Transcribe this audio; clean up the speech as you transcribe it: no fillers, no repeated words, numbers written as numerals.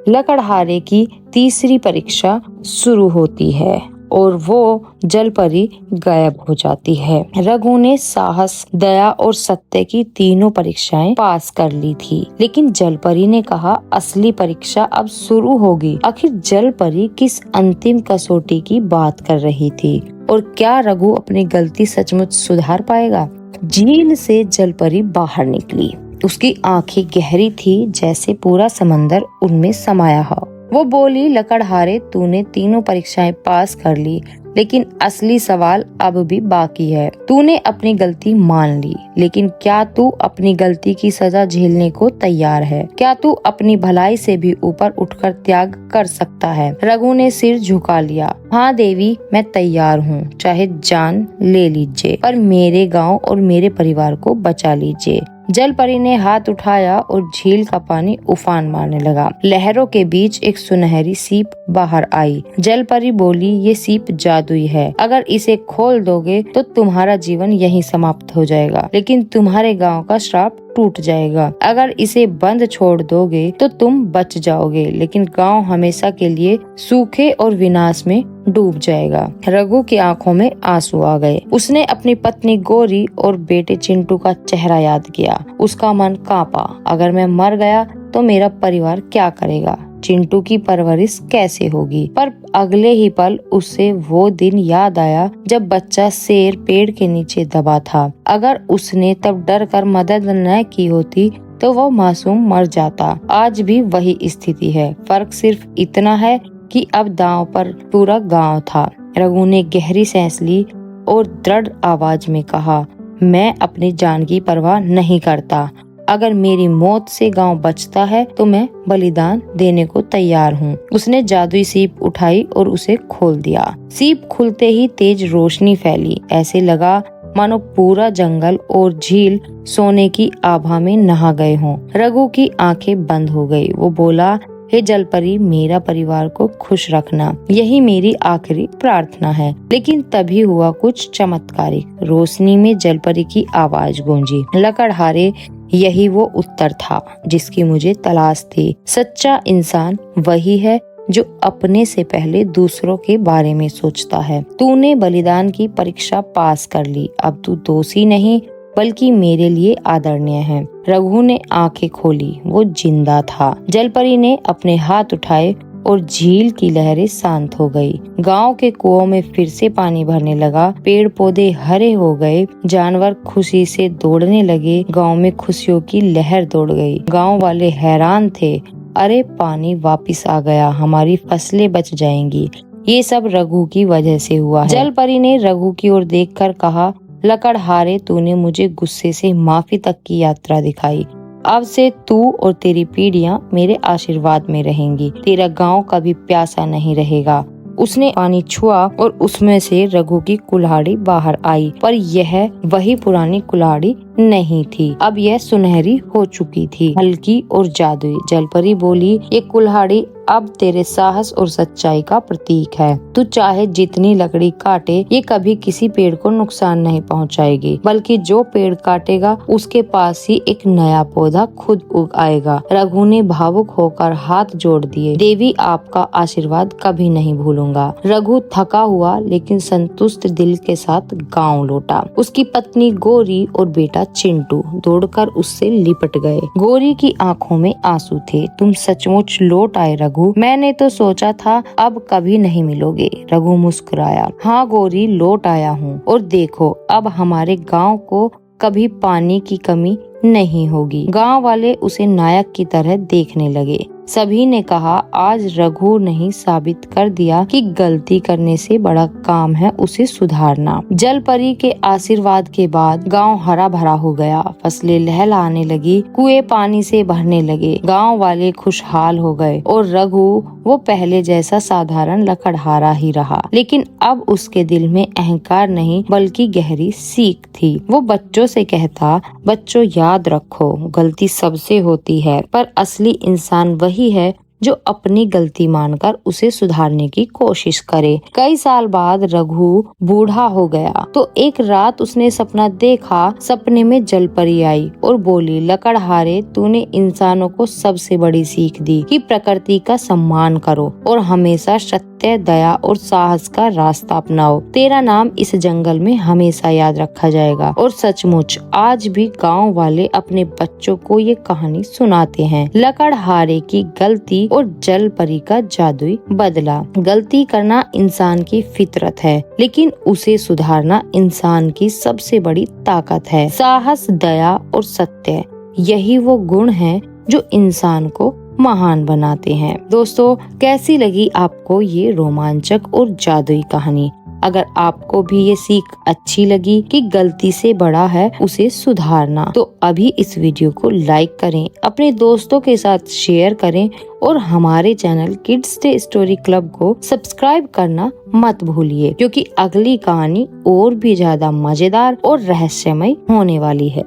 लकड़हारे की तीसरी परीक्षा शुरू होती है और वो जलपरी गायब हो जाती है। रघु ने साहस, दया और सत्य की तीनों परीक्षाएं पास कर ली थी, लेकिन जलपरी ने कहा असली परीक्षा अब शुरू होगी। आखिर जलपरी किस अंतिम कसौटी की बात कर रही थी और क्या रघु अपनी गलती सचमुच सुधार पाएगा? झील से जलपरी बाहर निकली। उसकी आंखें गहरी थी, जैसे पूरा समंदर उनमें समाया हो। वो बोली, लकड़हारे, तूने तीनों परीक्षाएं पास कर ली, लेकिन असली सवाल अब भी बाकी है। तूने अपनी गलती मान ली, लेकिन क्या तू अपनी गलती की सजा झेलने को तैयार है? क्या तू अपनी भलाई से भी ऊपर उठकर त्याग कर सकता है? रघु ने सिर झुका लिया। हाँ देवी, मैं तैयार हूँ, चाहे जान ले लीजिए, पर मेरे गाँव और मेरे परिवार को बचा लीजिए। जलपरी ने हाथ उठाया और झील का पानी उफान मारने लगा। लहरों के बीच एक सुनहरी सीप बाहर आई। जलपरी बोली, ये सीप जादुई है। अगर इसे खोल दोगे तो तुम्हारा जीवन यहीं समाप्त हो जाएगा, लेकिन तुम्हारे गांव का श्राप टूट जाएगा। अगर इसे बंद छोड़ दोगे तो तुम बच जाओगे, लेकिन गांव हमेशा के लिए सूखे और विनाश में डूब जाएगा। रघु की आंखों में आंसू आ गए। उसने अपनी पत्नी गौरी और बेटे चिंटू का चेहरा याद किया। उसका मन कांपा। अगर मैं मर गया तो मेरा परिवार क्या करेगा? चिंटू की परवरिश कैसे होगी? पर अगले ही पल उसे वो दिन याद आया जब बच्चा शेर पेड़ के नीचे दबा था। अगर उसने तब डर कर मदद न की होती तो वो मासूम मर जाता। आज भी वही स्थिति है। फर्क सिर्फ इतना है कि अब दांव पर पूरा गांव था। रघु ने गहरी सांस ली और दृढ़ आवाज में कहा, मैं अपनी जान की परवाह नहीं करता। अगर मेरी मौत से गांव बचता है तो मैं बलिदान देने को तैयार हूँ। उसने जादुई सीप उठाई और उसे खोल दिया। सीप खुलते ही तेज रोशनी फैली। ऐसे लगा मानो पूरा जंगल और झील सोने की आभा में नहा गए हों। रघु की आंखें बंद हो गई। वो बोला, हे जलपरी, मेरा परिवार को खुश रखना, यही मेरी आखिरी प्रार्थना है। लेकिन तभी हुआ कुछ चमत्कारिक। रोशनी में जलपरी की आवाज गूंजी, लकड़हारे, यही वो उत्तर था जिसकी मुझे तलाश थी। सच्चा इंसान वही है जो अपने से पहले दूसरों के बारे में सोचता है। तूने बलिदान की परीक्षा पास कर ली। अब तू दोषी नहीं बल्कि मेरे लिए आदरणीय है। रघु ने आंखें खोली। वो जिंदा था। जलपरी ने अपने हाथ उठाए और झील की लहरें शांत हो गई। गांव के कुओं में फिर से पानी भरने लगा। पेड़ पौधे हरे हो गए। जानवर खुशी से दौड़ने लगे। गांव में खुशियों की लहर दौड़ गई। गांव वाले हैरान थे। अरे, पानी वापिस आ गया, हमारी फसलें बच जाएंगी। ये सब रघु की वजह से हुआ है। जलपरी ने रघु की ओर देखकर कहा, लकड़हारे, तूने मुझे गुस्से से माफी तक की यात्रा दिखाई। अब से तू और तेरी पीढ़ियां मेरे आशीर्वाद में रहेंगी। तेरा गांव कभी प्यासा नहीं रहेगा। उसने पानी छुआ और उसमें से रघु की कुल्हाड़ी बाहर आई, पर यह वही पुरानी कुल्हाड़ी नहीं थी। अब यह सुनहरी हो चुकी थी, हल्की और जादुई। जलपरी बोली, ये कुल्हाड़ी अब तेरे साहस और सच्चाई का प्रतीक है। तू चाहे जितनी लकड़ी काटे, ये कभी किसी पेड़ को नुकसान नहीं पहुंचाएगी, बल्कि जो पेड़ काटेगा उसके पास ही एक नया पौधा खुद उग आएगा। रघु ने भावुक होकर हाथ जोड़ दिए। देवी, आपका आशीर्वाद कभी नहीं भूलूंगा। रघु थका हुआ लेकिन संतुष्ट दिल के साथ गाँव लौटा। उसकी पत्नी गौरी और बेटा चिंटू दौड़कर उससे लिपट गए। गौरी की आंखों में आंसू थे। तुम सचमुच लौट आए रघु, मैंने तो सोचा था अब कभी नहीं मिलोगे। रघु मुस्कुराया। हाँ गौरी, लौट आया हूँ, और देखो अब हमारे गांव को कभी पानी की कमी नहीं होगी। गांव वाले उसे नायक की तरह देखने लगे। सभी ने कहा, आज रघु ने साबित कर दिया कि गलती करने से बड़ा काम है उसे सुधारना। जलपरी के आशीर्वाद के बाद गांव हरा भरा हो गया। फसलें लहलहाने लगी। कुएं पानी से भरने लगे। गांव वाले खुशहाल हो गए और रघु वो पहले जैसा साधारण लकड़हारा ही रहा। लेकिन अब उसके दिल में अहंकार नहीं बल्कि गहरी सीख थी। वो बच्चों से कहता, बच्चों याद रखो, गलती सबसे होती है, पर असली इंसान वही है जो अपनी गलती मानकर उसे सुधारने की कोशिश करे। कई साल बाद रघु बूढ़ा हो गया तो एक रात उसने सपना देखा। सपने में जल परी आई और बोली, लकड़हारे, तूने इंसानों को सबसे बड़ी सीख दी कि प्रकृति का सम्मान करो और हमेशा सत्य, दया और साहस का रास्ता अपनाओ। तेरा नाम इस जंगल में हमेशा याद रखा जाएगा। और सचमुच आज भी गांव वाले अपने बच्चों को ये कहानी सुनाते हैं। लकड़हारे की गलती और जल परी का जादुई बदला। गलती करना इंसान की फितरत है, लेकिन उसे सुधारना इंसान की सबसे बड़ी ताकत है। साहस, दया और सत्य, यही वो गुण हैं जो इंसान को महान बनाते हैं। दोस्तों, कैसी लगी आपको ये रोमांचक और जादुई कहानी? अगर आपको भी ये सीख अच्छी लगी कि गलती से बड़ा है उसे सुधारना, तो अभी इस वीडियो को लाइक करें, अपने दोस्तों के साथ शेयर करें और हमारे channel kids day story club को सब्सक्राइब करना मत भूलिए, क्योंकि अगली कहानी और भी ज्यादा मजेदार और रहस्यमय होने वाली है।